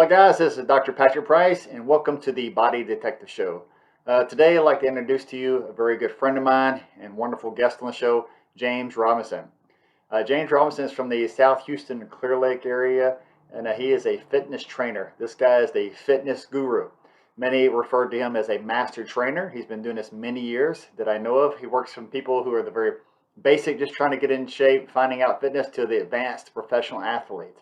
guys, this is Dr. Patrick Price, and welcome to the Body Detective Show. Today, I'd like to introduce to you a very good friend of mine and wonderful guest on the show, James Robinson. James Robinson is from the South Houston Clear Lake area, and he is a fitness trainer. This guy is the fitness guru. Many refer to him as a master trainer. He's been doing this many years that I know of. He works with people who are the very basic, just trying to get in shape, finding out fitness, to the advanced professional athlete.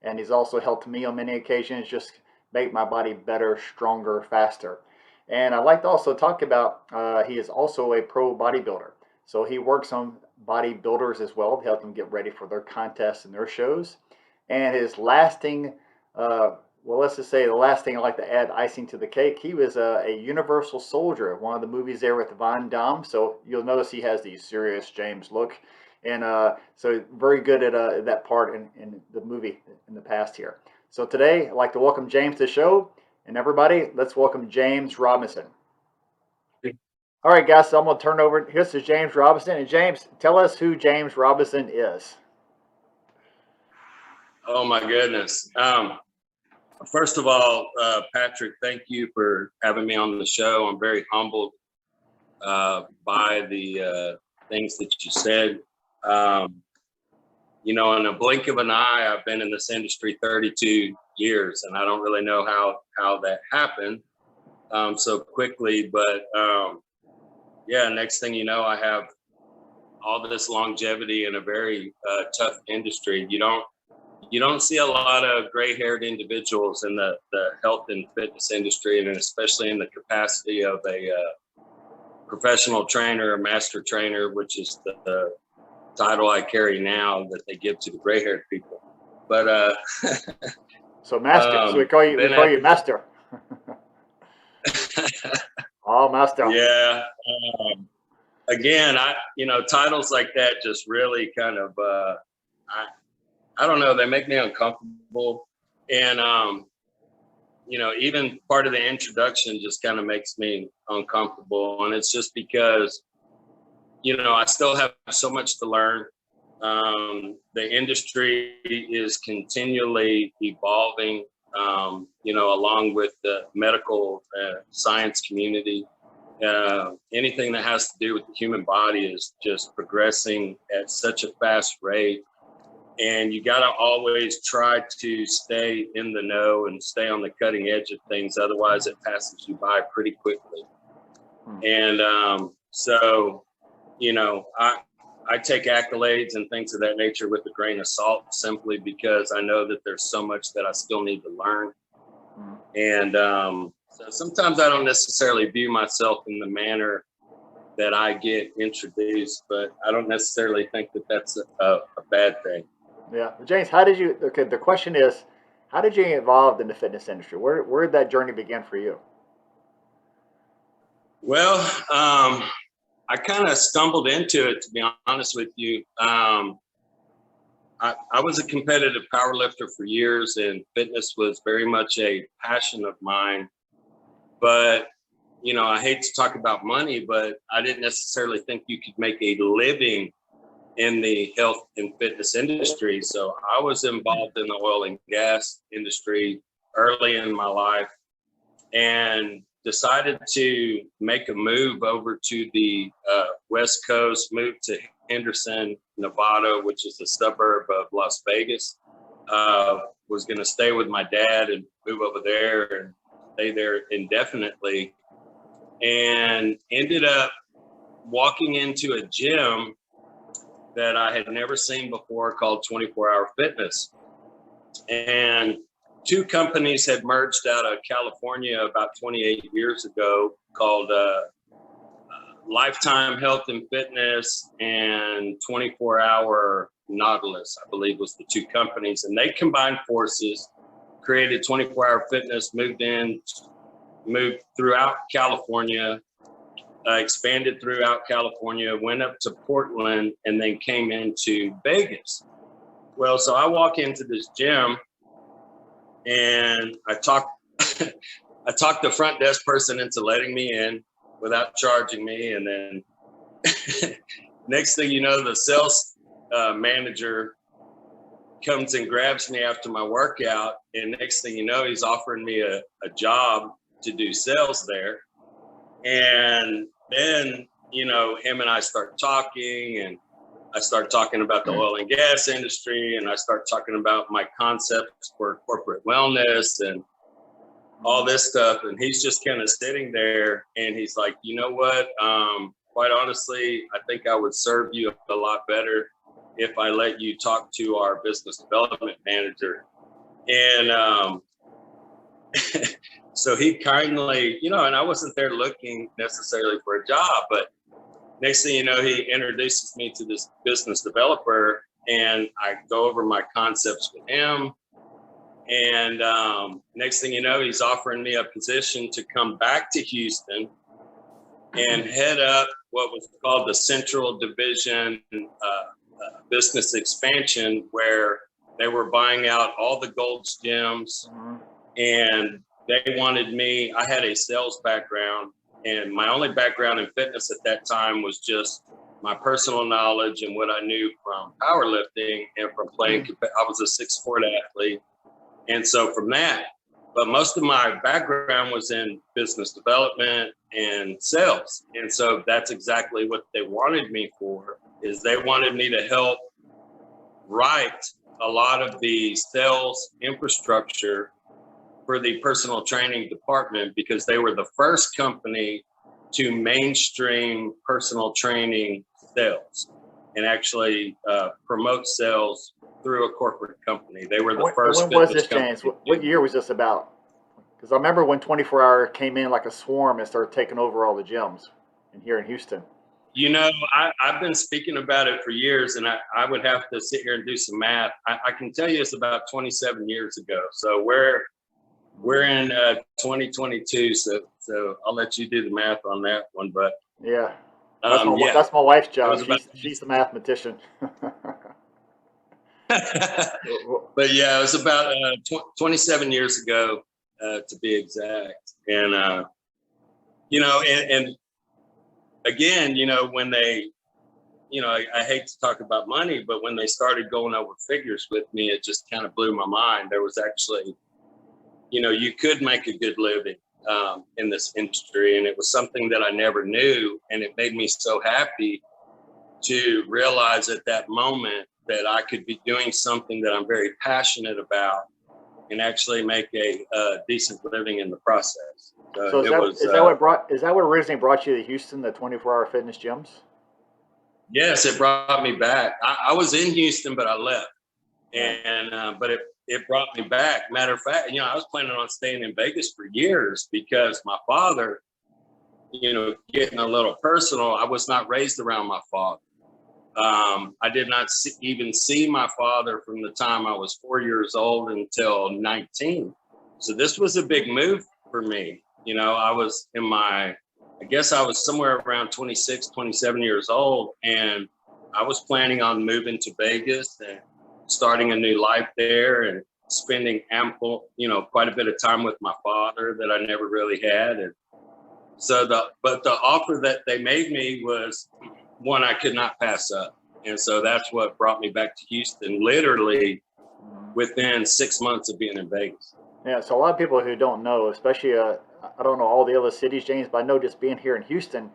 And he's also helped me on many occasions just make my body better, stronger, faster. And I'd like to also talk about, he is also a pro bodybuilder. So he works on bodybuilders as well to help them get ready for their contests and their shows. And his lasting, let's just say the last thing I'd like to add icing to the cake, he was a Universal Soldier, one of the movies there with Van Damme. So you'll notice he has the serious James look. And so very good at that part in the movie in the past here. So today, I'd like to welcome James to the show. And everybody, let's welcome James Robinson. All right, guys, so I'm going to turn over. Here's to James Robinson. And James, tell us who James Robinson is. Oh, my goodness. First of all, Patrick, thank you for having me on the show. I'm very humbled by the things that you said. You know, in a blink of an eye, I've been in this industry 32 years, and I don't really know how that happened so quickly. But yeah, next thing you know, I have all this longevity in a very tough industry. You don't see a lot of gray-haired individuals in the health and fitness industry, and especially in the capacity of a professional trainer or master trainer, which is the title I carry now that they give to the gray-haired people. But so master, so we call you master. Oh, master. Yeah. Again, titles like that just really kind of I don't know, they make me uncomfortable. And even part of the introduction just kind of makes me uncomfortable. And it's just because I still have so much to learn. The industry is continually evolving, along with the medical science community. Anything that has to do with the human body is just progressing at such a fast rate. And you got to always try to stay in the know and stay on the cutting edge of things. Otherwise, it passes you by pretty quickly. And so, I take accolades and things of that nature with a grain of salt, simply because I know that there's so much that I still need to learn. And so sometimes I don't necessarily view myself in the manner that I get introduced, but I don't necessarily think that that's a bad thing. Yeah. James, the question is, how did you get involved in the fitness industry? Where did that journey begin for you? Well, I kind of stumbled into it, to be honest with you. I was a competitive powerlifter for years, and fitness was very much a passion of mine. But, I hate to talk about money, but I didn't necessarily think you could make a living in the health and fitness industry. So I was involved in the oil and gas industry early in my life, and decided to make a move over to the West Coast, moved to Henderson, Nevada, which is a suburb of Las Vegas. Was going to stay with my dad and move over there and stay there indefinitely, and ended up walking into a gym that I had never seen before called 24 Hour Fitness. And two companies had merged out of California about 28 years ago called Lifetime Health and Fitness and 24 Hour Nautilus, I believe was the two companies. And they combined forces, created 24 Hour Fitness, moved throughout California, expanded throughout California, went up to Portland, and then came into Vegas. Well, so I walk into this gym and I talked the front desk person into letting me in without charging me. And then next thing you know, the sales manager comes and grabs me after my workout, and next thing you know, he's offering me a job to do sales there. And then, you know, him and I start talking, and I start talking about the oil and gas industry, and I start talking about my concepts for corporate wellness and all this stuff. And he's just kind of sitting there, and he's like, you know what? Quite honestly, I think I would serve you a lot better if I let you talk to our business development manager. And so he kindly, you know, and I wasn't there looking necessarily for a job, but next thing you know, he introduces me to this business developer, and I go over my concepts with him. And next thing you know, he's offering me a position to come back to Houston and head up what was called the Central Division business expansion, where they were buying out all the Gold's gyms. And they wanted me, I had a sales background, and my only background in fitness at that time was just my personal knowledge and what I knew from powerlifting and from playing. I was a 6'4" athlete. And so from that, but most of my background was in business development and sales. And so that's exactly what they wanted me for, is they wanted me to help write a lot of the sales infrastructure for the personal training department, because they were the first company to mainstream personal training sales and actually promote sales through a corporate company. They were the first. When was this, James? What year was this about? Because I remember when 24 Hour came in like a swarm and started taking over all the gyms here in Houston. You know, I've been speaking about it for years, and I would have to sit here and do some math. I can tell you it's about 27 years ago. So we're in 2022. So I'll let you do the math on that one. But yeah, that's my wife's job. She's the mathematician. But yeah, it was about 27 years ago, to be exact. And you know, and again, you know, when they, you know, I hate to talk about money, but when they started going over figures with me, it just kind of blew my mind. There was actually, you know, you could make a good living in this industry, and it was something that I never knew, and it made me so happy to realize at that moment that I could be doing something that I'm very passionate about and actually make a decent living in the process. So is that what originally brought you to Houston, the 24-hour fitness gyms? Yes, it brought me back. I was in Houston, but I left, and but it brought me back. Matter of fact, you know, I was planning on staying in Vegas for years because my father, you know, getting a little personal, I was not raised around my father. I did not even see my father from the time I was 4 years old until 19. So this was a big move for me. You know, I was I guess I was somewhere around 26, 27 years old, and I was planning on moving to Vegas and starting a new life there and spending quite a bit of time with my father that I never really had. And so but the offer that they made me was one I could not pass up. And so that's what brought me back to Houston, literally within 6 months of being in Vegas. Yeah, so a lot of people who don't know, especially, I don't know all the other cities, James, but I know just being here in Houston,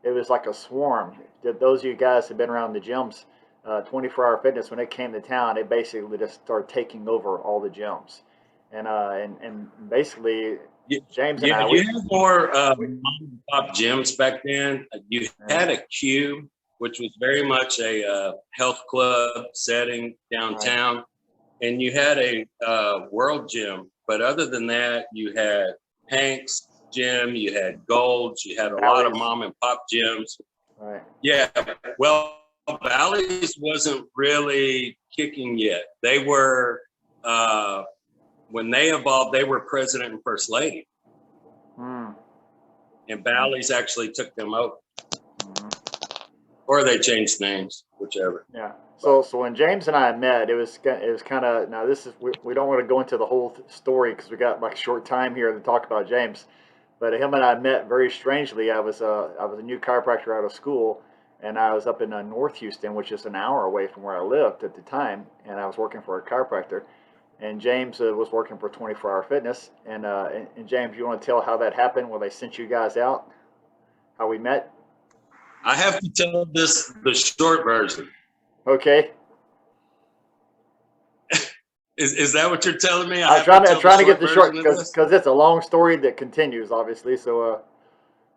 it was like a swarm. Those of you guys have been around the gyms, 24-hour fitness, when it came to town, it basically just started taking over all the gyms. And basically, James and I... You had more mom and pop gyms back then. You had a Q, which was very much a health club setting downtown. Right. And you had a World Gym. But other than that, you had Hank's Gym, you had Gold's, you had a lot of mom and pop gyms. Right. Yeah. Well, Bally's wasn't really kicking yet. They were... when they evolved, they were president and first lady. And Bally's actually took them over. Or they changed names, whichever. Yeah. So when James and I met, it was kind of, now this is, we don't want to go into the whole story because we got like a short time here to talk about James. But him and I met very strangely. I was a new chiropractor out of school, and I was up in North Houston, which is an hour away from where I lived at the time, and I was working for a chiropractor. And James was working for 24 Hour Fitness. And James, you want to tell how that happened when they sent you guys out? How we met? I have to tell this the short version. Okay. Is that what you're telling me? I'm trying to get the short because it's a long story that continues, obviously. So,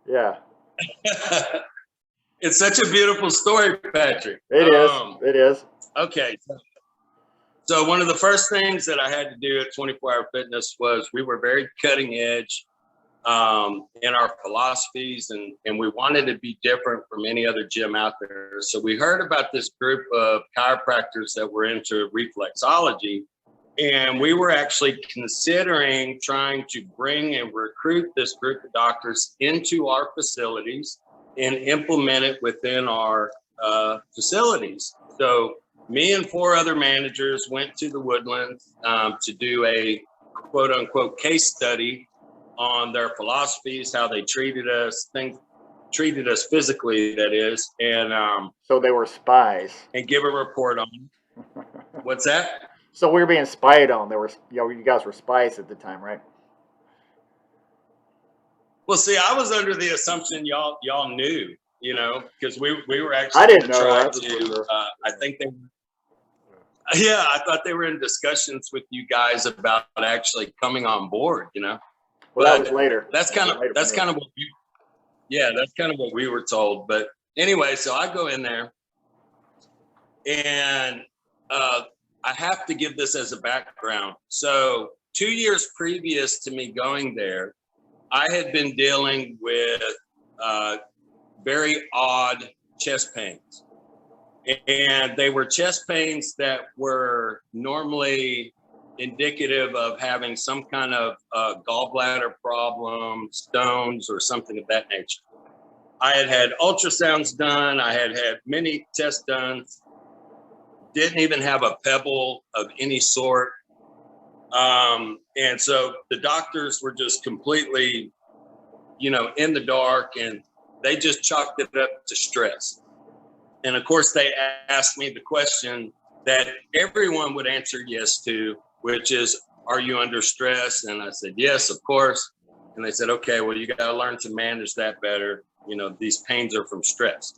yeah. It's such a beautiful story, Patrick. It is. It is. Okay. So one of the first things that I had to do at 24 Hour Fitness was we were very cutting edge in our philosophies, and we wanted to be different from any other gym out there. So we heard about this group of chiropractors that were into reflexology, and we were actually considering trying to bring and recruit this group of doctors into our facilities and implement it within our facilities. So me and 4 other managers went to the Woodlands to do a quote unquote case study on their philosophies, how they treated us, treated us physically, that is. And so they were spies. And give a report on. What's that? So we were being spied on. There were, you guys were spies at the time, right? Well, see, I was under the assumption y'all knew, because we were actually. I didn't know. I think they. Yeah, I thought they were in discussions with you guys about actually coming on board. Well, but that was later. That's kind of what we. Yeah, that's kind of what we were told. But anyway, so I go in there, and I have to give this as a background. So 2 years previous to me going there, I had been dealing with very odd chest pains. And they were chest pains that were normally indicative of having some kind of gallbladder problem, stones, or something of that nature. I had had ultrasounds done. I had had many tests done. Didn't even have a pebble of any sort. And so the doctors were just completely, in the dark, and they just chalked it up to stress. And of course, they asked me the question that everyone would answer yes to, which is, are you under stress? And I said, yes, of course. And they said, okay, well, you got to learn to manage that better. These pains are from stress.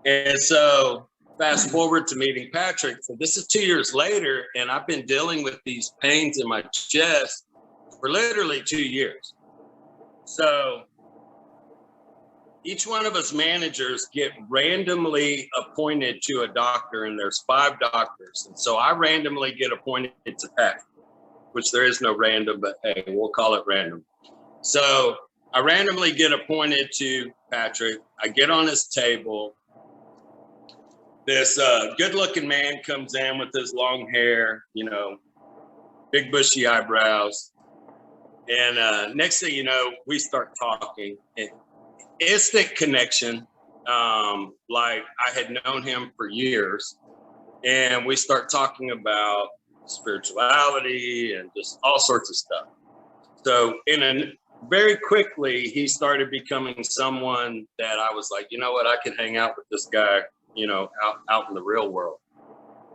And so fast forward to meeting Patrick. So this is 2 years later, and I've been dealing with these pains in my chest for literally 2 years. So each one of us managers get randomly appointed to a doctor, and there's 5 doctors. And so I randomly get appointed to Patrick, which there is no random, but hey, we'll call it random. So I randomly get appointed to Patrick. I get on his table. This good-looking man comes in with his long hair, big bushy eyebrows. And next thing you know, we start talking. Instant connection, like I had known him for years. And we start talking about spirituality and just all sorts of stuff. So very quickly, he started becoming someone that I was like, you know what, I can hang out with this guy, out in the real world.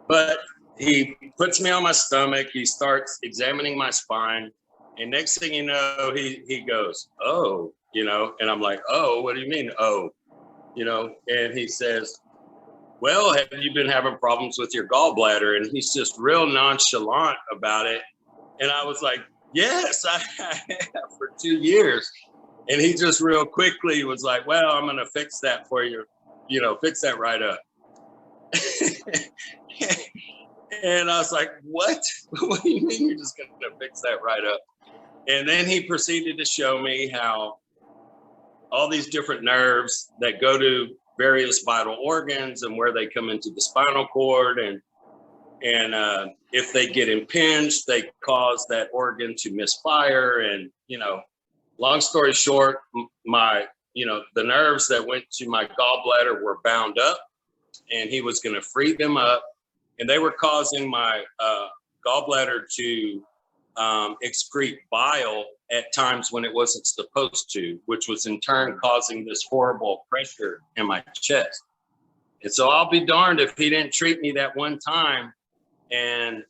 But he puts me on my stomach. He starts examining my spine. And next thing you know, he goes, oh, and I'm like, oh, what do you mean? Oh, and he says, well, have you been having problems with your gallbladder? And he's just real nonchalant about it. And I was like, yes, I have for 2 years. And he just real quickly was like, well, I'm going to fix that for you. Fix that right up. And I was like, what? What do you mean you're just going to fix that right up? And then he proceeded to show me how all these different nerves that go to various vital organs and where they come into the spinal cord. And if they get impinged, they cause that organ to misfire. And, long story short, the nerves that went to my gallbladder were bound up, and he was going to free them up. And they were causing my gallbladder to excrete bile at times when it wasn't supposed to, which was in turn causing this horrible pressure in my chest. And so I'll be darned if he didn't treat me that one time and,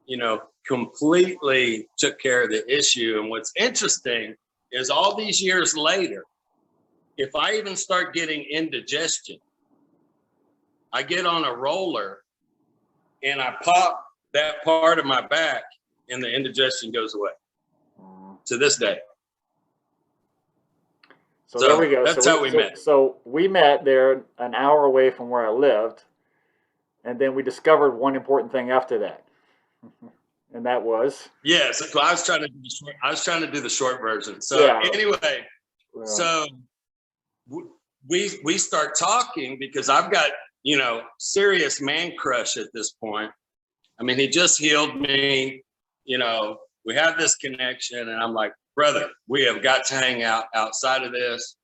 you know, completely took care of the issue. And what's interesting is all these years later, if I even start getting indigestion, I get on a roller and I pop that part of my back and the indigestion goes away to this day. So there we go. That's how we met. So we met there an hour away from where I lived. And then we discovered one important thing after that. And that was? Yes, I was trying to do the short version. So yeah. Anyway, so we start talking because I've got, you know, serious man crush at this point. I mean, he just healed me, you know, we have this connection and I'm like, brother, we have got to hang out outside of this.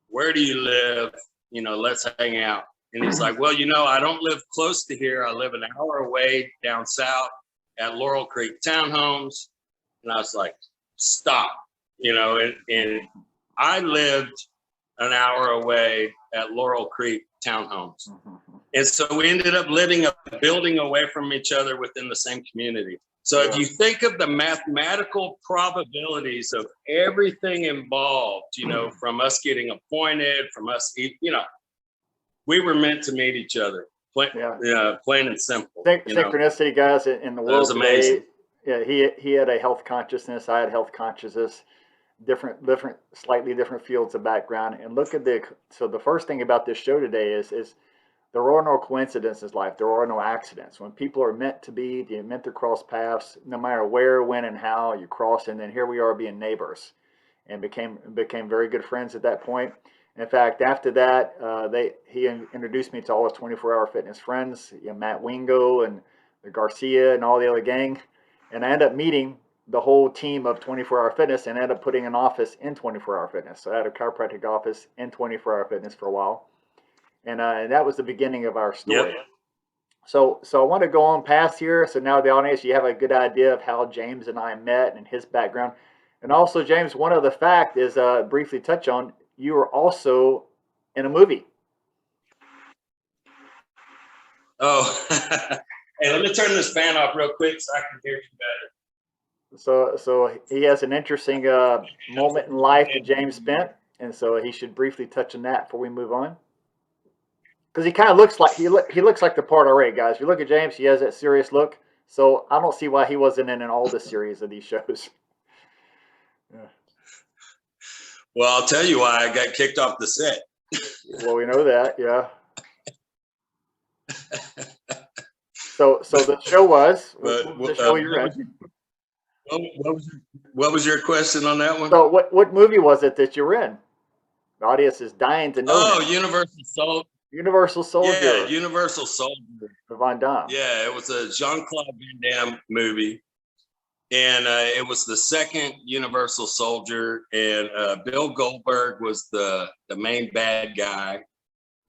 Where do you live? You know, let's hang out. And he's like, well, you know, I don't live close to here. I live an hour away down south at Laurel Creek Townhomes. And I was like, stop, you know, and I lived an hour away at Laurel Creek Townhomes. And so we ended up living a building away from each other within the same community. So if you think of the mathematical probabilities of everything involved, you know, from us getting appointed, from us, you know, we were meant to meet each other, plain and simple. Synchronicity, guys, in the world today. Yeah, he had a health consciousness. I had health consciousness. Slightly different fields of background. And look at the first thing about this show today is there are no coincidences in life. There are no accidents. When people are meant to be, they're meant to cross paths, no matter where, when, and how you cross. And then here we are being neighbors, and became very good friends at that point. In fact, after that, he introduced me to all his 24-hour fitness friends, you know, Matt Wingo and the Garcia and all the other gang. And I ended up meeting the whole team of 24-hour fitness and ended up putting an office in 24-hour fitness. So I had a chiropractic office in 24-hour fitness for a while. And that was the beginning of our story. Yep. So I want to go on past here. So now the audience, you have a good idea of how James and I met and his background. And also, James, one other fact is briefly touch on, you were also in a movie. Oh, hey, let me turn this fan off real quick so I can hear you better. So he has an interesting moment in life that James spent, and so he should briefly touch on that before we move on. Because he kind of looks like he looks like the part already, guys. If you look at James, he has that serious look. So I don't see why he wasn't in all the series of these shows. Yeah. Well, I'll tell you why I got kicked off the set. Well, we know that, yeah. So the show was the show you're in. What was your question on that one? So what movie was it that you were in? The audience is dying to know. Oh, Universal Soldier. Universal Soldier. Yeah, Universal Soldier. Van Damme. Yeah, it was a Jean-Claude Van Damme movie. And it was the second Universal Soldier, and Bill Goldberg was the main bad guy.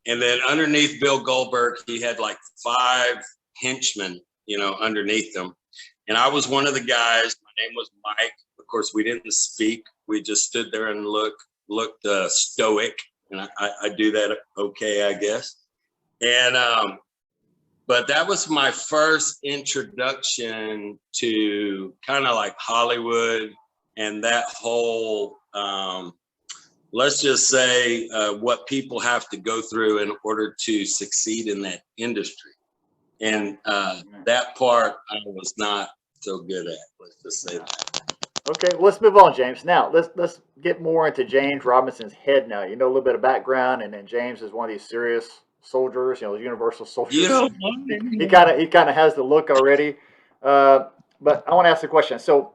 And then underneath Bill Goldberg, he had like 5 henchmen, you know, underneath him. And I was one of the guys. My name was Mike. Of course, we didn't speak. We just stood there and looked stoic. And I do that okay, I guess. And but that was my first introduction to kind of like Hollywood and that whole, let's just say, what people have to go through in order to succeed in that industry. And that part I was not so good at, let's just say that. Okay, well, let's move on, James. Now, let's get more into James Robinson's head now. You know a little bit of background, and then James is one of these serious soldiers, you know, Universal Soldiers. You know, he kind of has the look already. But I want to ask the question. So,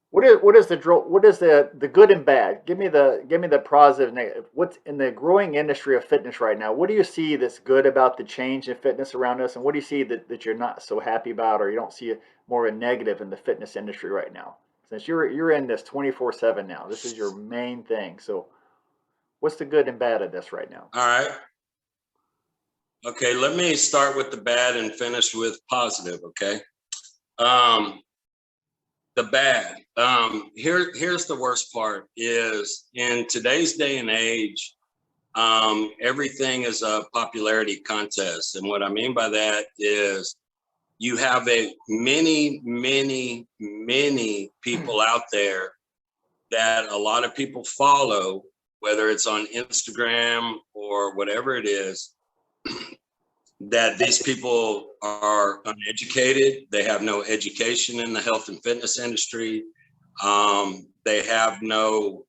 what is the good and bad? Give me the positive and negative. What's in the growing industry of fitness right now? What do you see that's good about the change in fitness around us, and what do you see that you're not so happy about, or you don't see more of a negative in the fitness industry right now? Since you're in this 24/7 now, this is your main thing. So, what's the good and bad of this right now? All right. Okay, let me start with the bad and finish with positive, okay? The bad. Here's the worst part is in today's day and age, everything is a popularity contest. And what I mean by that is you have many people out there that a lot of people follow, whether it's on Instagram or whatever it is, that these people are uneducated. They have no education in the health and fitness industry. They have no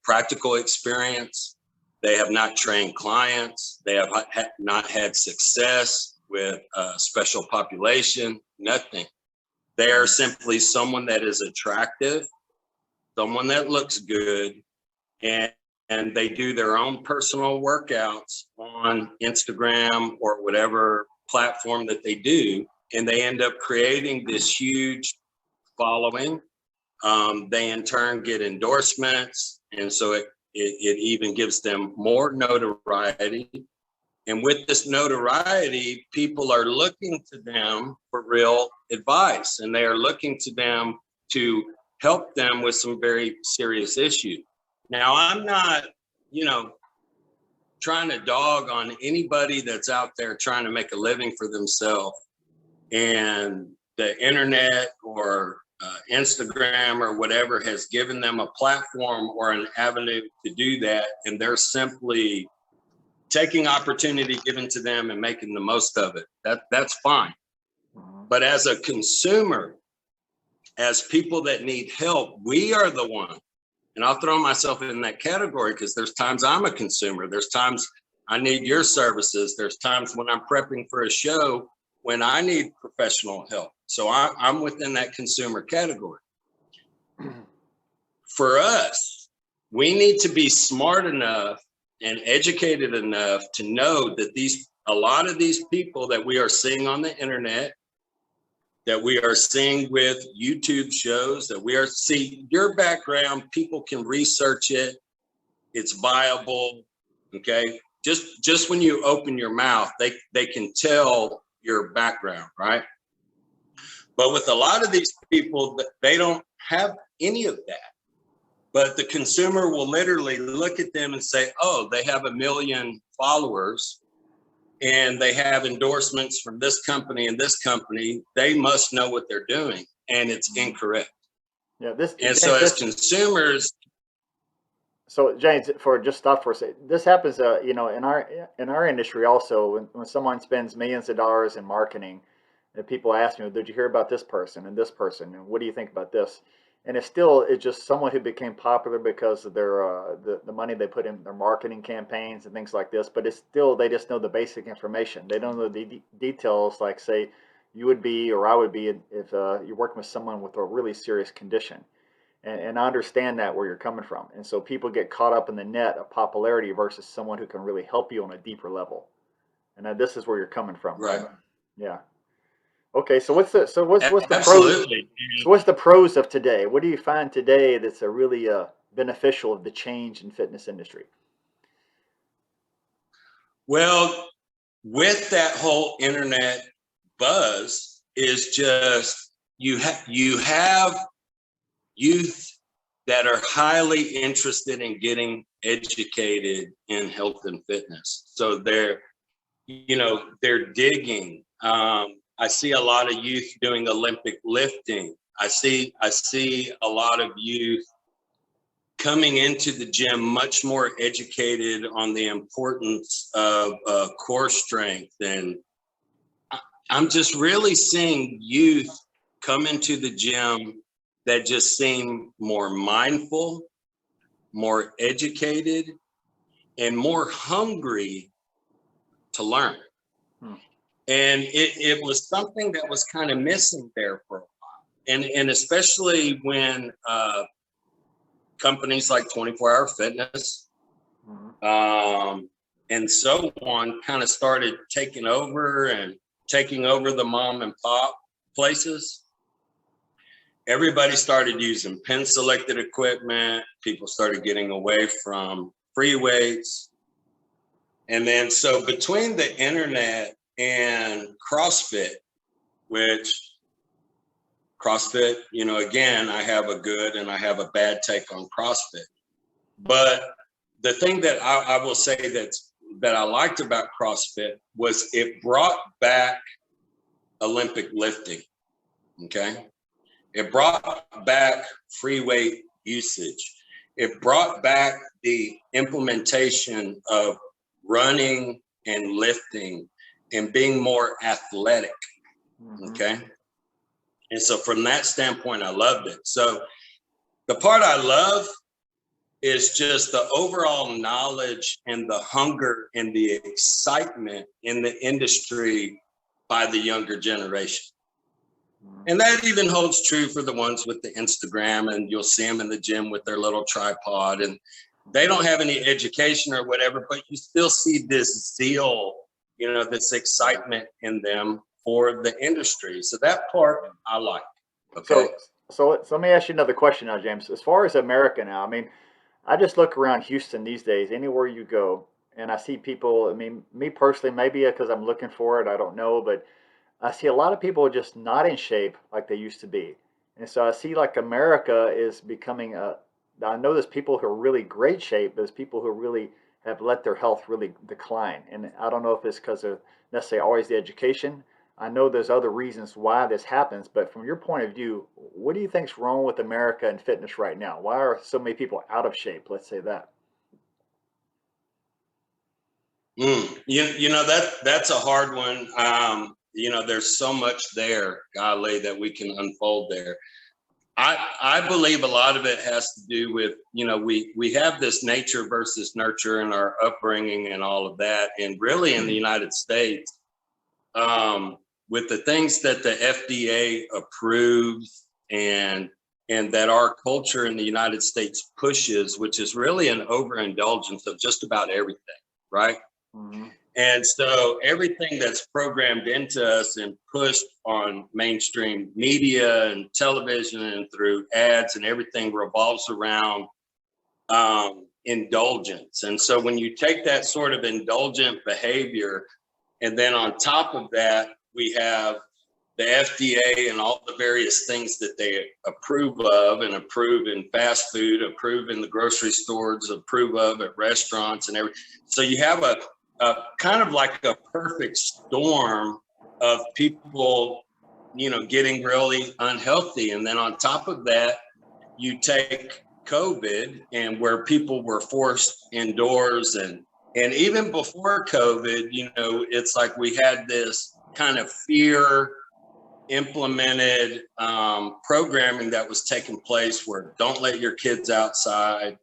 practical experience. They have not trained clients. They have not had success with a special population, nothing. They are simply someone that is attractive, someone that looks good, and they do their own personal workouts on Instagram or whatever platform that they do, and they end up creating this huge following. They in turn get endorsements, and so it even gives them more notoriety. And with this notoriety, people are looking to them for real advice, and they are looking to them to help them with some very serious issues. Now, I'm not, trying to dog on anybody that's out there trying to make a living for themselves, and the internet or Instagram or whatever has given them a platform or an avenue to do that, and they're simply taking opportunity given to them and making the most of it. That's fine. But as a consumer, as people that need help, we are the one. And I'll throw myself in that category because there's times I'm a consumer. There's times I need your services. There's times when I'm prepping for a show when I need professional help. So I'm within that consumer category. For us, we need to be smart enough and educated enough to know that a lot of these people that we are seeing on the internet, that we are seeing with YouTube shows, that we are seeing your background, people can research it. It's viable. Okay. Just when you open your mouth, they can tell your background, right? But with a lot of these people, they don't have any of that. But the consumer will literally look at them and say, oh, they have 1 million followers and they have endorsements from this company and this company. They must know what they're doing. And it's incorrect. Yeah, as consumers. So James, just stop for a second. This happens, in our industry also. When someone spends millions of dollars in marketing, and people ask me, "Did you hear about this person and this person? And what do you think about this?" And it's just someone who became popular because of their the money they put in their marketing campaigns and things like this. But it's still, they just know the basic information. They don't know the details, like say you would be or I would be if you're working with someone with a really serious condition. And I understand that where you're coming from. And so people get caught up in the net of popularity versus someone who can really help you on a deeper level. And this is where you're coming from, right? Yeah. Okay. So what's the pros? Absolutely. So what's the pros of today? What do you find today that's a really beneficial of the change in fitness industry? Well, with that whole internet buzz is just you have youth that are highly interested in getting educated in health and fitness. So they're digging. I see a lot of youth doing Olympic lifting. I see a lot of youth coming into the gym much more educated on the importance of core strength. And I'm just really seeing youth come into the gym that just seem more mindful, more educated, and more hungry to learn. And it was something that was kind of missing there for a while. And especially when companies like 24 Hour Fitness and so on kind of started taking over the mom and pop places. Everybody started using pin selected equipment. People started getting away from free weights. And then so between the internet and CrossFit, which CrossFit, again, I have a good and I have a bad take on CrossFit. But the thing that I will say that I liked about CrossFit was it brought back Olympic lifting. Okay. It brought back free weight usage. It brought back the implementation of running and lifting and being more athletic. Okay. And so from that standpoint, I loved it. So the part I love is just the overall knowledge and the hunger and the excitement in the industry by the younger generation. And that even holds true for the ones with the Instagram, and you'll see them in the gym with their little tripod, and they don't have any education or whatever, but you still see this zeal, you know, this excitement in them for the industry. So that part I like. Okay. So let me ask you another question now, James. As far as America now, I mean, I just look around Houston these days, anywhere you go, and I see people. I mean, me personally, maybe because I'm looking for it, I don't know, but I see a lot of people just not in shape like they used to be. And so I see like America is becoming a, I know there's people who are really great shape, there's people who really have let their health really decline. And I don't know if it's because of necessarily always the education. I know there's other reasons why this happens, but from your point of view, what do you think's wrong with America and fitness right now? Why are so many people out of shape? Let's say that. You know, that's a hard one. You know, there's so much there, golly, that we can unfold there. I believe a lot of it has to do with, you know, we have this nature versus nurture in our upbringing and all of that. And really in the United States, with the things that the FDA approves and that our culture in the United States pushes, which is really an overindulgence of just about everything, right? Mm-hmm. And so everything that's programmed into us and pushed on mainstream media and television and through ads and everything revolves around indulgence. And so when you take that sort of indulgent behavior, and then on top of that, we have the FDA and all the various things that they approve of and approve in fast food, approve in the grocery stores, approve of at restaurants and everything. So you have a kind of like a perfect storm of people, you know, getting really unhealthy. And then on top of that, you take COVID and where people were forced indoors and even before COVID, you know, it's like we had this kind of fear implemented programming that was taking place where don't let your kids outside,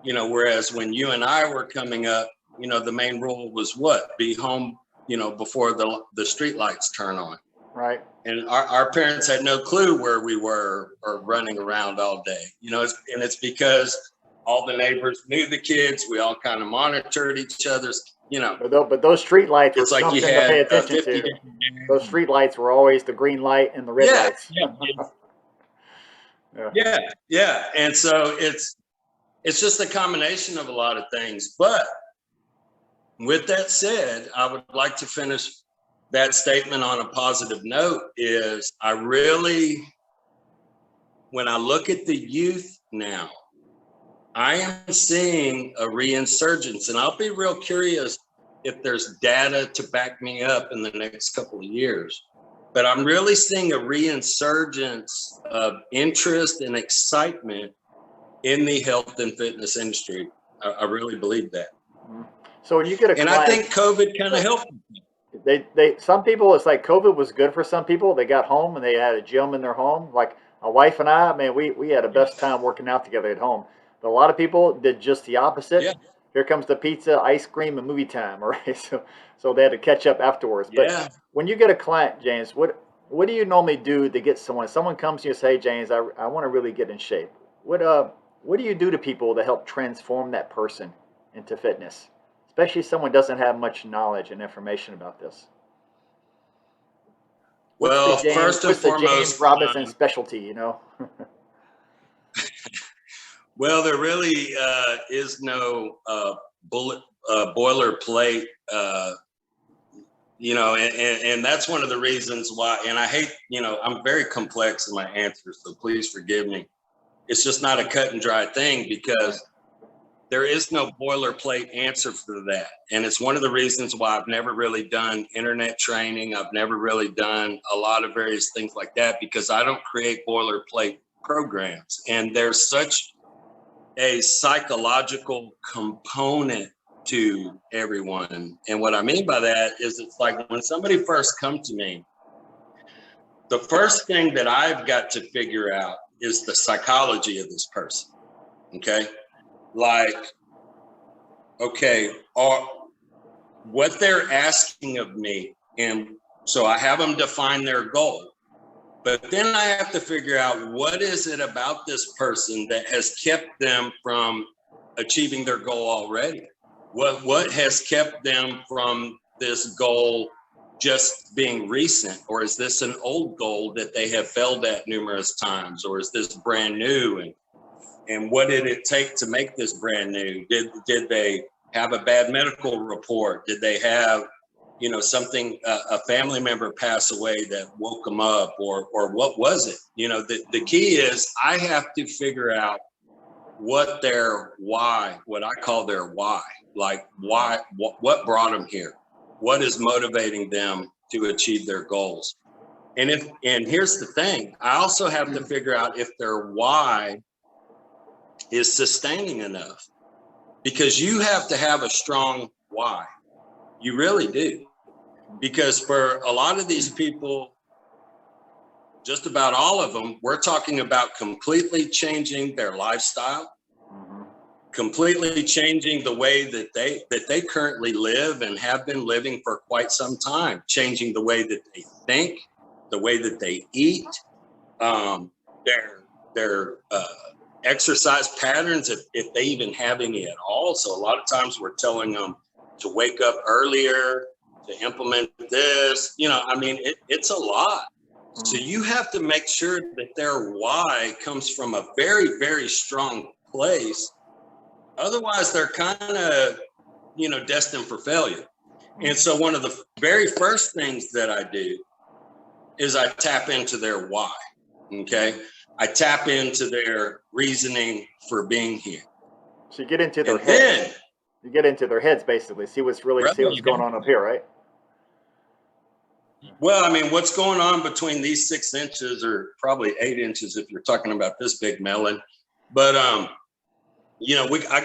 you know, whereas when you and I were coming up, you know, the main rule was what? Be home, you know, before the street lights turn on. Right. And our parents had no clue where we were or running around all day, you know, and it's because all the neighbors knew the kids. We all kind of monitored each other's, you know. But those street lights were it's like something you had, to pay attention to. Those street lights were always the green light and the red lights. Yeah. And so it's just a combination of a lot of things. But with that said, I would like to finish that statement on a positive note is I really, when I look at the youth now, I am seeing a reinsurgence, and I'll be real curious if there's data to back me up in the next couple of years. But I'm really seeing a reinsurgence of interest and excitement in the health and fitness industry. I really believe that. So when you get a client, I think COVID kind of helped. Some people, it's like COVID was good for some people. They got home and they had a gym in their home. Like my wife and I, man, we had the best time working out together at home. But a lot of people did just the opposite. Yeah. Here comes the pizza, ice cream, and movie time, right? So they had to catch up afterwards. But when you get a client, James, what do you normally do to get someone? Someone comes to you and say, hey, James, I want to really get in shape. What do you do to people to help transform that person into fitness? Especially if someone doesn't have much knowledge and information about this. Well, first and foremost, James Robinson specialty, you know? Well, there really is no boilerplate, you know, and that's one of the reasons why, and I hate, you know, I'm very complex in my answers, so please forgive me. It's just not a cut and dry thing because there is no boilerplate answer for that. And it's one of the reasons why I've never really done internet training. I've never really done a lot of various things like that, because I don't create boilerplate programs. And there's such a psychological component to everyone. And what I mean by that is, it's like when somebody first comes to me, the first thing that I've got to figure out is the psychology of this person. Okay. Like, okay, or what they're asking of me. And so I have them define their goal, but then I have to figure out what is it about this person that has kept them from achieving their goal already? What has kept them from this goal just being recent? Or is this an old goal that they have failed at numerous times? Or is this brand new? And what did it take to make this brand new? Did they have a bad medical report? Did they have, something, a family member pass away that woke them up? Or what was it? The key is I have to figure out what their why, what I call their why, like why, what brought them here? What is motivating them to achieve their goals? And here's the thing, I also have to figure out if their why is sustaining enough, because you have to have a strong why. You really do. Because for a lot of these people, just about all of them, we're talking about completely changing their lifestyle, completely changing the way that they currently live and have been living for quite some time, changing the way that they think, the way that they eat, their exercise patterns, if they even have any at all. So a lot of times we're telling them to wake up earlier, to implement this, it's a lot. So you have to make sure that their why comes from a very, very strong place. Otherwise they're kind of, destined for failure. And so one of the very first things that I do is I tap into their why. Okay. I tap into their reasoning for being here. So you get into their heads. You get into their heads, basically. See what's going on up here, right? Well, what's going on between these 6 inches, or probably 8 inches if you're talking about this big melon. But I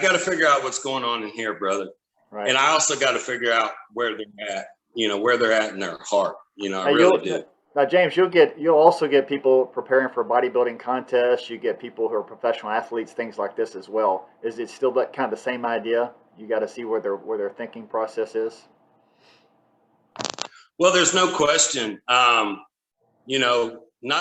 got to figure out what's going on in here, brother. Right. And I also got to figure out where they're at. Where they're at in their heart. I really do. Now, James, you'll also get people preparing for bodybuilding contests. You get people who are professional athletes, things like this as well. Is it still that kind of the same idea? You got to see where their thinking process is. Well, there's no question. Not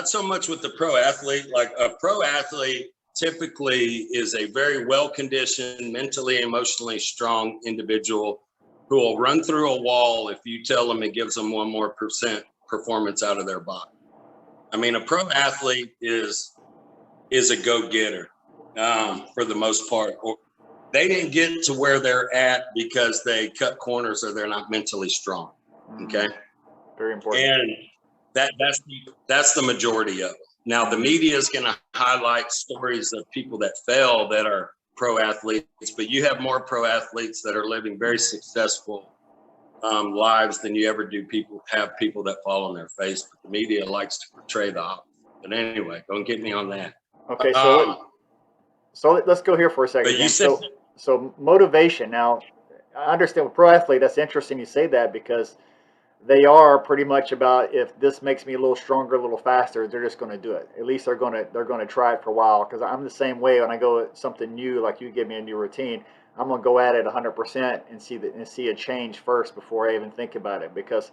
so much with the pro athlete. Like a pro athlete typically is a very well-conditioned, mentally, emotionally strong individual who will run through a wall if you tell them it gives them 1% more performance out of their body. A pro athlete is a go-getter for the most part. Or they didn't get to where they're at because they cut corners or they're not mentally strong. Okay. Very important. And that's the majority of it. Now the media is going to highlight stories of people that fail that are pro athletes, but you have more pro athletes that are living very successful lives than you ever do people that fall on their face. But the media likes to portray the opposite. But anyway, don't get me on that. Okay, so let's go here for a second. But you said, so motivation. Now, I understand with pro athlete, that's interesting you say that, because they are pretty much about, if this makes me a little stronger, a little faster, they're just going to do it. At least they're going to try it for a while. Because I'm the same way. When I go at something new, like you give me a new routine, I'm going to go at it 100% and see a change first before I even think about it. Because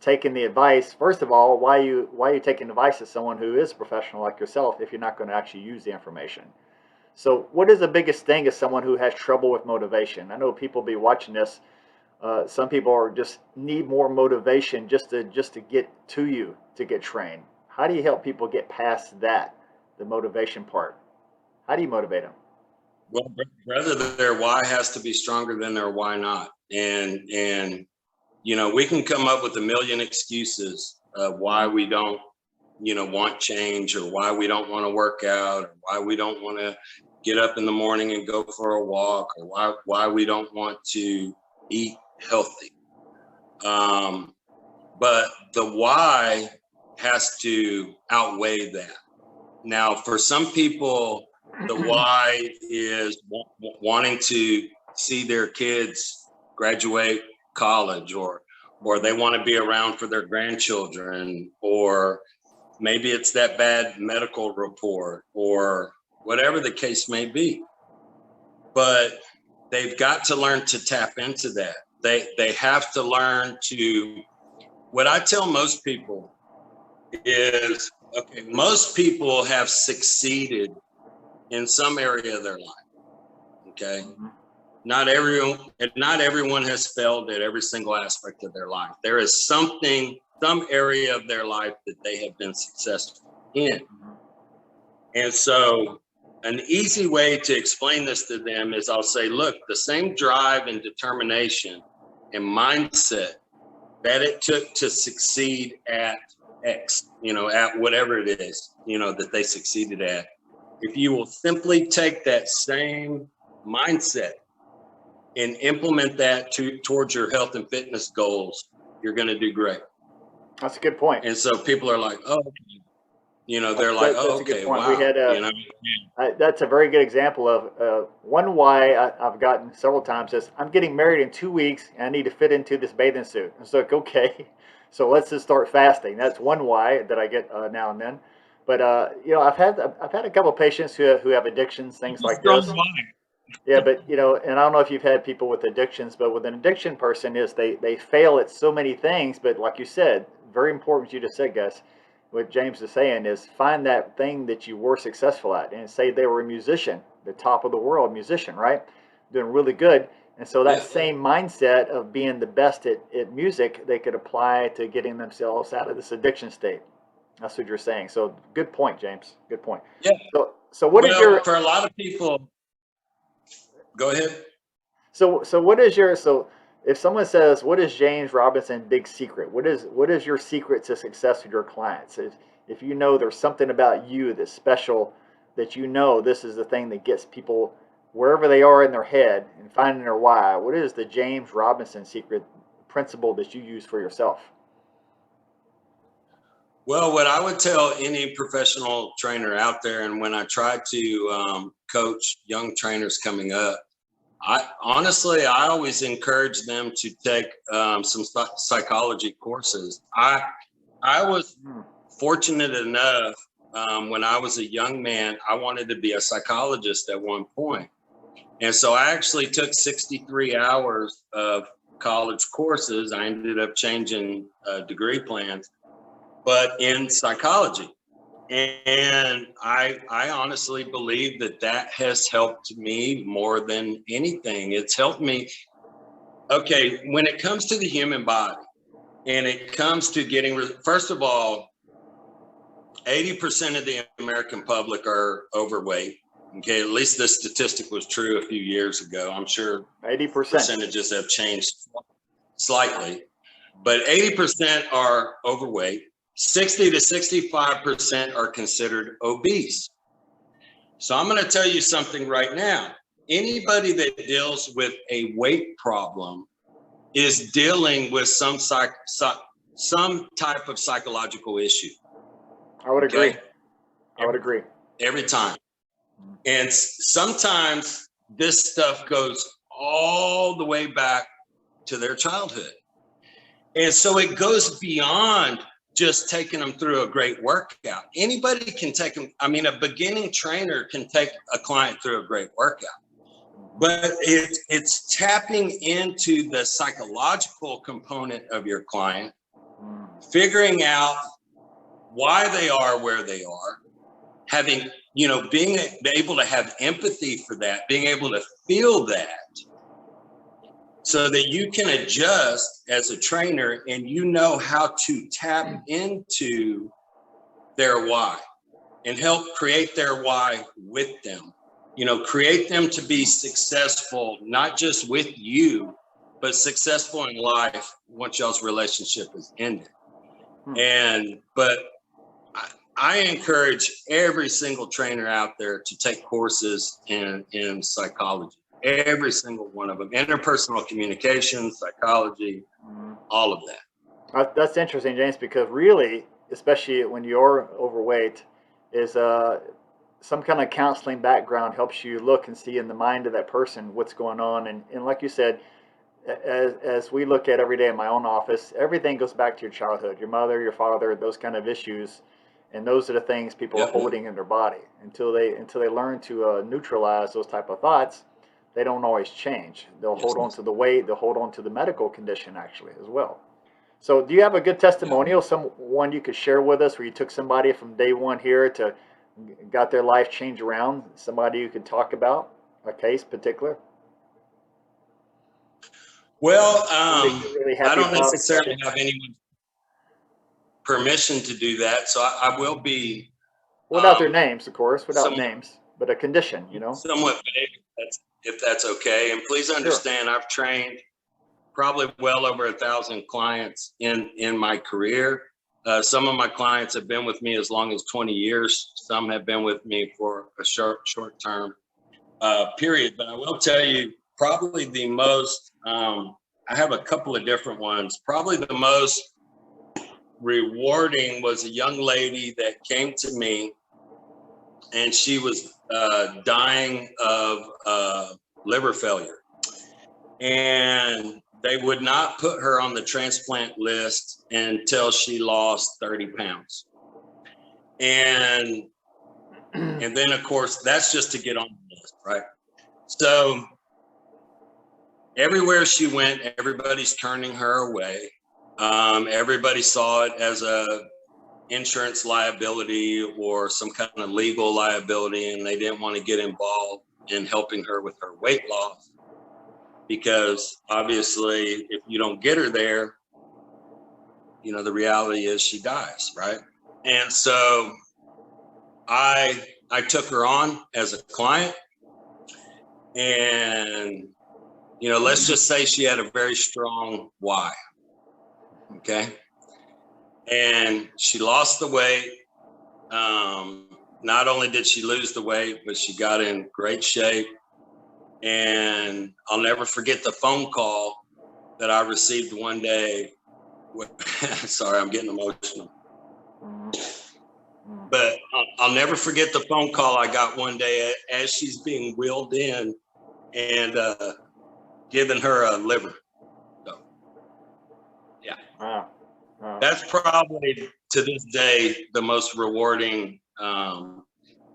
taking the advice, first of all, why are you taking advice of someone who is a professional like yourself if you're not going to actually use the information? So what is the biggest thing as someone who has trouble with motivation? I know people be watching this. Some people are just need more motivation just to get to you, to get trained. How do you help people get past that, the motivation part? How do you motivate them? Well, brother, their why has to be stronger than their why not. And we can come up with a million excuses of why we don't, want change, or why we don't want to work out, or why we don't want to get up in the morning and go for a walk, or why we don't want to eat healthy. But the why has to outweigh that. Now, for some people, the why is wanting to see their kids graduate college, or they want to be around for their grandchildren, or maybe it's that bad medical report, or whatever the case may be. But they've got to learn to tap into that. They have to learn to, what I tell most people is, okay, most people have succeeded in some area of their life. Okay. Not everyone has failed at every single aspect of their life. There is some area of their life that they have been successful in. And so an easy way to explain this to them is I'll say, look, the same drive and determination and mindset that it took to succeed at X, at whatever it is, that they succeeded at. If you will simply take that same mindset and implement that towards your health and fitness goals, you're going to do great. That's a good point. And so people are like, oh, they're like, oh, okay, wow. We had that's a very good example of one why I've gotten several times is I'm getting married in 2 weeks and I need to fit into this bathing suit. And so, okay, so let's just start fasting. That's one why that I get now and then. But I've had a couple of patients who have addictions, things like this. Yeah, but and I don't know if you've had people with addictions, but with an addiction person is they fail at so many things. But like you said, very important what you just said, Gus. What James is saying is find that thing that you were successful at, and say they were a musician, the top of the world musician, right? Doing really good. And so that same mindset of being the best at music, they could apply to getting themselves out of this addiction state. That's what you're saying. So good point, James. Good point. Yeah. So what is your, for a lot of people, go ahead. So what is your, if someone says, what is James Robinson's big secret? What is your secret to success with your clients? If you know there's something about you that's special, that this is the thing that gets people wherever they are in their head and finding their why, what is the James Robinson secret principle that you use for yourself? Well, what I would tell any professional trainer out there, and when I try to coach young trainers coming up, I always encourage them to take some psychology courses. I was fortunate enough when I was a young man, I wanted to be a psychologist at one point. And so I actually took 63 hours of college courses. I ended up changing degree plans, but in psychology. And I honestly believe that has helped me more than anything. It's helped me. Okay, when it comes to the human body and it comes to getting, first of all, 80% of the American public are overweight. Okay, at least this statistic was true a few years ago. I'm sure 80% percentages have changed slightly, but 80% are overweight. 60 to 65% are considered obese. So I'm going to tell you something right now. Anybody that deals with a weight problem is dealing with some type of psychological issue. I would agree. I would agree. Every time. And sometimes this stuff goes all the way back to their childhood. And so it goes beyond just taking them through a great workout. Anybody can take them. I mean, a beginning trainer can take a client through a great workout, but it's tapping into the psychological component of your client, figuring out why they are where they are, having, being able to have empathy for that, being able to feel that, so that you can adjust as a trainer and how to tap into their why and help create their why with them. Create them to be successful, not just with you, but successful in life once y'all's relationship is ended. But I encourage every single trainer out there to take courses in psychology. Every single one of them, interpersonal communication, psychology, all of that. That's interesting, James, because really, especially when you're overweight, is some kind of counseling background helps you look and see in the mind of that person what's going on. And like you said, as we look at every day in my own office, everything goes back to your childhood, your mother, your father, those kind of issues. And those are the things people are holding in their body until they learn to neutralize those type of thoughts. They don't always change. They'll hold on to the weight. They'll hold on to the medical condition actually as well. So, do you have a good testimonial, someone you could share with us, where you took somebody from day one here to got their life changed around? Somebody you could talk about, a case particular? Well, Really I happy don't about, necessarily have anyone's permission to do that, so I will be without their names, of course, without somewhat, names, but a condition, you know. somewhat vague, if that's okay. And please understand, I've trained probably well over 1,000 clients in my career. Some of my clients have been with me as long as 20 years. Some have been with me for a short term period. But I will tell you, probably the most, I have a couple of different ones. Probably the most rewarding was a young lady that came to me, and she was dying of liver failure. And they would not put her on the transplant list until she lost 30 pounds. And then, of course, that's just to get on the list, right? So everywhere she went, everybody's turning her away. Everybody saw it as a insurance liability or some kind of legal liability, and they didn't want to get involved in helping her with her weight loss. Because obviously, if you don't get her there, you know, the reality is she dies, right? And so I took her on as a client, and, you know, let's just say she had a very strong why, okay? And she lost the weight. Not only did she lose the weight, but she got in great shape. And I'll never forget the phone call that I received one day. Sorry, I'm getting emotional. But I'll never forget the phone call I got one day as she's being wheeled in and giving her a liver. So, yeah. Wow. That's probably to this day the most rewarding. And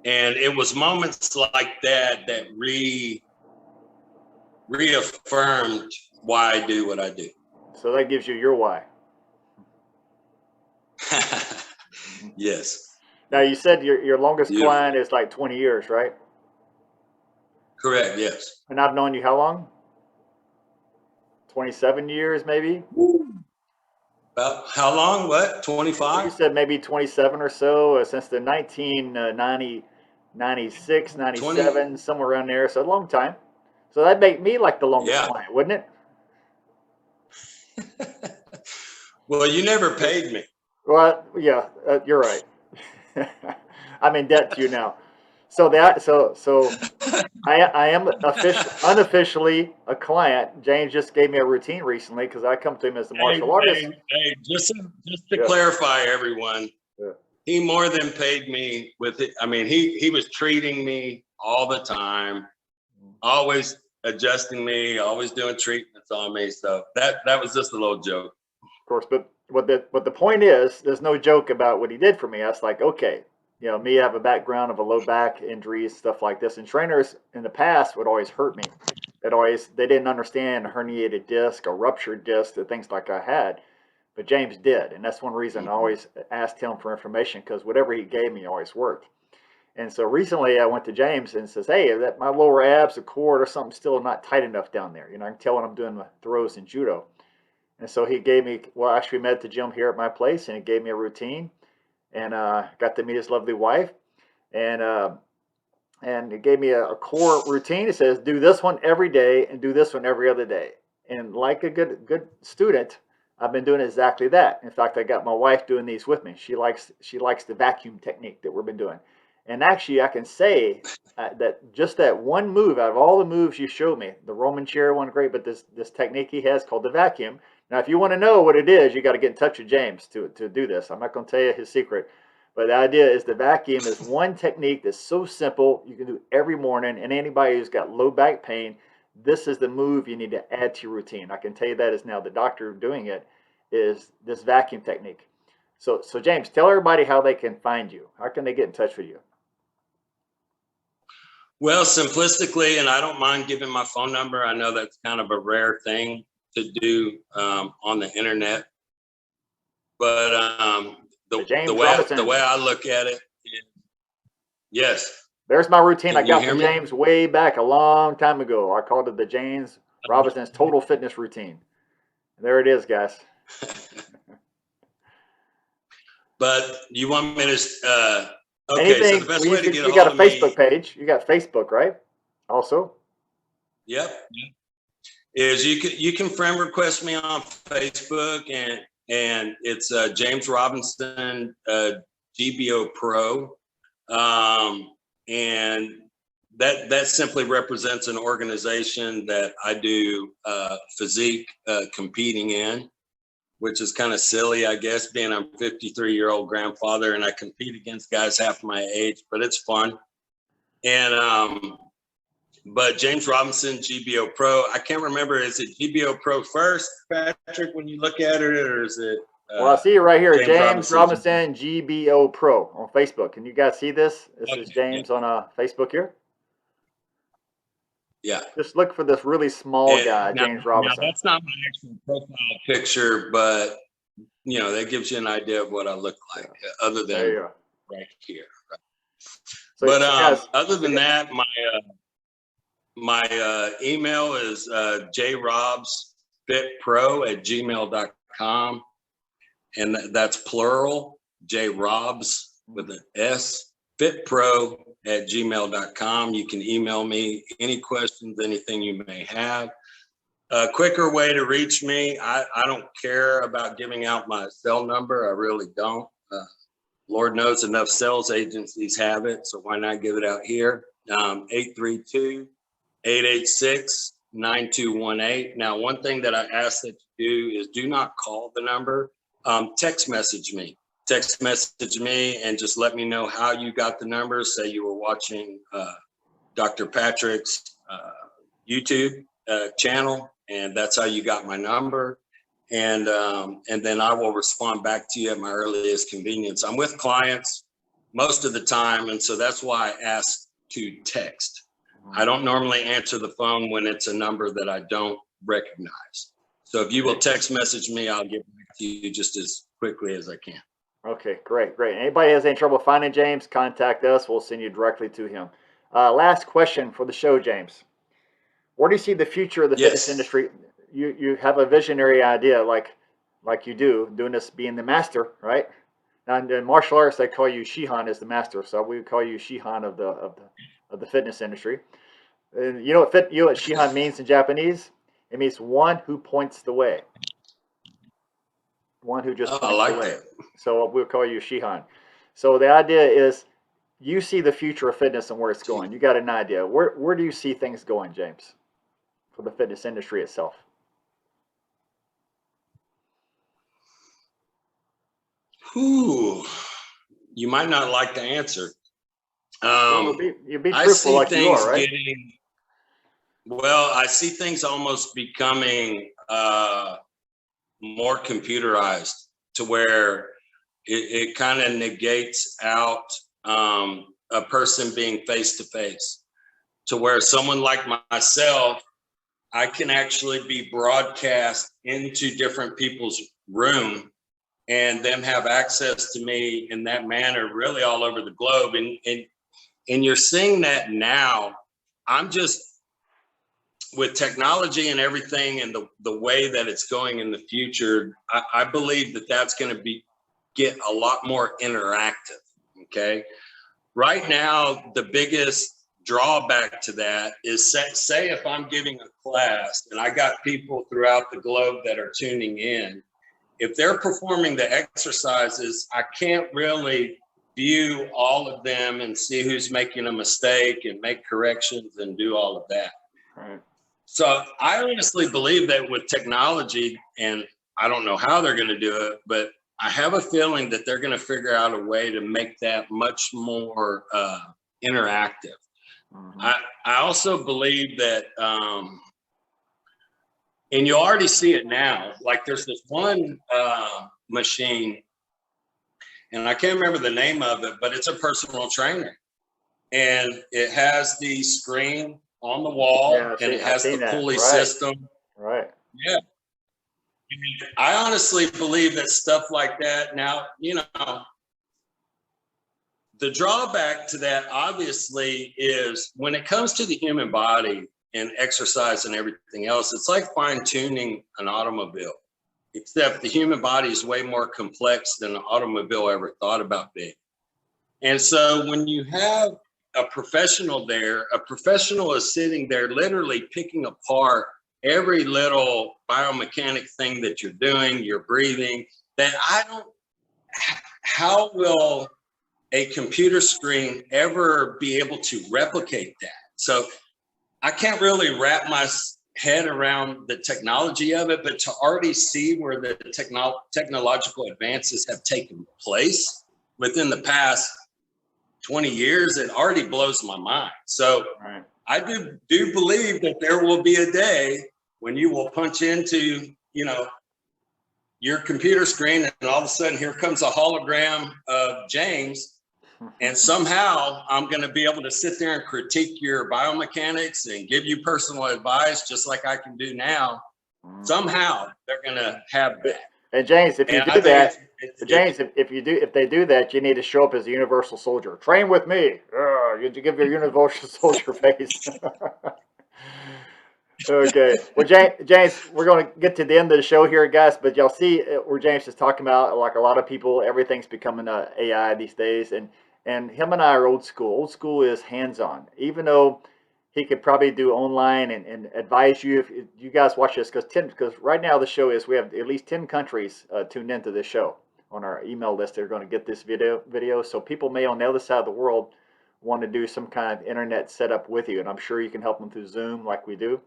it was moments like that that reaffirmed why I do what I do. So that gives you your why. Yes. Now, you said your longest client is like 20 years, right? Correct, yes. And I've known you how long? 27 years, maybe? About how long? What? 25? You said maybe 27 or so, since the 1990, 96, 97, 20. somewhere around there. So a long time. So that'd make me like the longest client, wouldn't it? Well, you never paid me. Well, yeah, you're right. I'm in debt to you now. So I am unofficially a client. James just gave me a routine recently because I come to him as the martial artist. Hey, just to clarify, everyone, he more than paid me with it. I mean, he was treating me all the time, always adjusting me, always doing treatments on me. So that was just a little joke. Of course, but what the point is, there's no joke about what he did for me. I was like, okay, you know, me, I have a background of a low back injuries, stuff like this, and trainers in the past would always hurt me. They didn't understand a herniated disc or ruptured disc, the things like I had, but James did, and that's one reason I always asked him for information, because whatever he gave me always worked. And so recently I went to James and says, hey, that my lower abs, the cord, or something still not tight enough down there. You know, I can tell when I'm doing my throws in judo. And so he gave me, well, actually met at the gym here at my place, and he gave me a routine, and got to meet his lovely wife, and he gave me a core routine. He says, do this one every day and do this one every other day. And like a good student, I've been doing exactly that. In fact, I got my wife doing these with me. She likes the vacuum technique that we've been doing. And actually, I can say that just that one move out of all the moves you showed me, the Roman chair one great, but this technique he has called the vacuum. Now, if you want to know what it is, you got to get in touch with James to do this. I'm not going to tell you his secret, but the idea is the vacuum is one technique that's so simple you can do every morning, and anybody who's got low back pain, this is the move you need to add to your routine. I can tell you that is now the doctor doing it is this vacuum technique. So James, tell everybody how they can find you. How can they get in touch with you? Well, simplistically, and I don't mind giving my phone number. I know that's kind of a rare thing to do on the internet, but the way I look at it is, yes. There's my routine I Can you got hear from me? James way back a long time ago. I called it the James Robinson's Total Fitness Routine. There it is, guys. But you want me to? Okay, Anything, so the best way to get a you got hold a of me. Facebook page. You got Facebook, right? Also. Yep. Is you can friend request me on Facebook, and it's James Robinson GBO Pro, and that simply represents an organization that I do physique competing in, which is kind of silly, I guess, being I'm 53-year-old grandfather and I compete against guys half my age, but it's fun. And but James Robinson, GBO Pro, I can't remember, is it GBO Pro first, Patrick, when you look at it, or is it? Well, I see it right here, James James Robinson GBO Pro on Facebook. Can you guys see this? This is James on Facebook here. Yeah. Just look for this really small guy, James Robinson. Now, that's not my actual profile picture, but you know, that gives you an idea of what I look like, other than right here. Right. So, but other than that, my email is jrobsfitpro@gmail.com, and that's plural, jrobs with an S, fitpro@gmail.com. You can email me any questions, anything you may have. A quicker way to reach me, I don't care about giving out my cell number. I really don't. Lord knows enough sales agencies have it, so why not give it out here? 832-886-9218. Now, one thing that I ask that you do is do not call the number. Text message me. Text message me and just let me know how you got the number. Say you were watching Dr. Patrick's YouTube channel, and that's how you got my number. And then I will respond back to you at my earliest convenience. I'm with clients most of the time, and so that's why I ask to text. I don't normally answer the phone when it's a number that I don't recognize. So if you will text message me, I'll get back to you just as quickly as I can. Okay, great. Anybody has any trouble finding James, contact us. We'll send you directly to him. Last question for the show, James. Where do you see the future of the fitness industry? You have a visionary idea, like you do, doing this, being the master, right? Now in martial arts, they call you Shihan as the master, so we would call you Shihan of the fitness industry. And you know what Shihan means in Japanese? It means one who points the way. One who just points the way. So we'll call you Shihan. So the idea is, you see the future of fitness and where it's going. You got an idea. Where do you see things going, James, for the fitness industry itself? Ooh, you might not like the answer. You'd be truthful like you are, right? I see things almost becoming more computerized, to where it kind of negates out a person being face to face, to where someone like myself, I can actually be broadcast into different people's room and them have access to me in that manner, really all over the globe. And you're seeing that now. I'm just, with technology and everything and the way that it's going in the future, I believe that that's going to get a lot more interactive. Okay. Right now, the biggest drawback to that is, say if I'm giving a class and I got people throughout the globe that are tuning in, if they're performing the exercises, I can't really view all of them and see who's making a mistake and make corrections and do all of that. Right. So I honestly believe that with technology, and I don't know how they're going to do it, but I have a feeling that they're going to figure out a way to make that much more interactive. Mm-hmm. I also believe that, and you already see it now, like there's this one machine, and I can't remember the name of it, but it's a personal trainer. And it has the screen on the wall, and it has the pulley system. Right. Yeah. I honestly believe that stuff like that now, you know, the drawback to that obviously is when it comes to the human body and exercise and everything else, it's like fine tuning an automobile, except the human body is way more complex than an automobile ever thought about being. And so when you have a professional there, a professional is sitting there literally picking apart every little biomechanic thing that you're doing, you're breathing, that how will a computer screen ever be able to replicate that? So I can't really wrap my head around the technology of it, but to already see where the technological advances have taken place within the past 20 years, it already blows my mind. So right. I do believe that there will be a day when you will punch into, you know, your computer screen, and all of a sudden here comes a hologram of James, and somehow I'm going to be able to sit there and critique your biomechanics and give you personal advice just like I can do now. Somehow they're going to have that. And James, if you do that, if they do that, you need to show up as a universal soldier. Train with me. You give your universal soldier face. Okay. Well, James, we're going to get to the end of the show here, guys. But y'all see where James is talking about, like a lot of people, everything's becoming AI these days, and him and I are old school. Old school is hands-on. Even though he could probably do online and advise you if you guys watch this, because right now the show is, we have at least 10 countries tuned into this show on our email list. They're going to get this video. So people may on the other side of the world want to do some kind of internet setup with you, and I'm sure you can help them through Zoom like we do.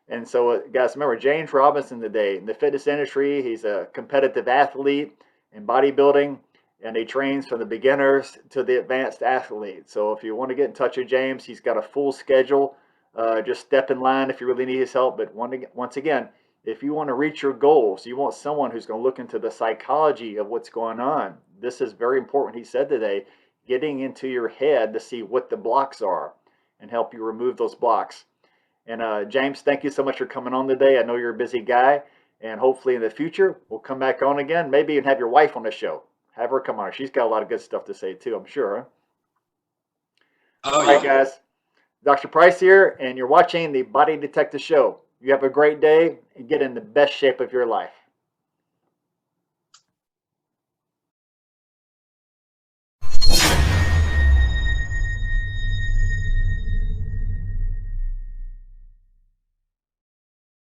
And so, guys, remember James Robinson today in the fitness industry. He's a competitive athlete in bodybuilding, and he trains from the beginners to the advanced athlete. So if you want to get in touch with James, he's got a full schedule. Just step in line if you really need his help. But once again, if you want to reach your goals, you want someone who's going to look into the psychology of what's going on. This is very important, he said today, getting into your head to see what the blocks are and help you remove those blocks. And James, thank you so much for coming on today. I know you're a busy guy, and hopefully in the future we'll come back on again. Maybe even have your wife on the show. Have her come on. She's got a lot of good stuff to say too, I'm sure. Oh, all right, guys. Dr. Price here, and you're watching the Body Detective Show. You have a great day and get in the best shape of your life.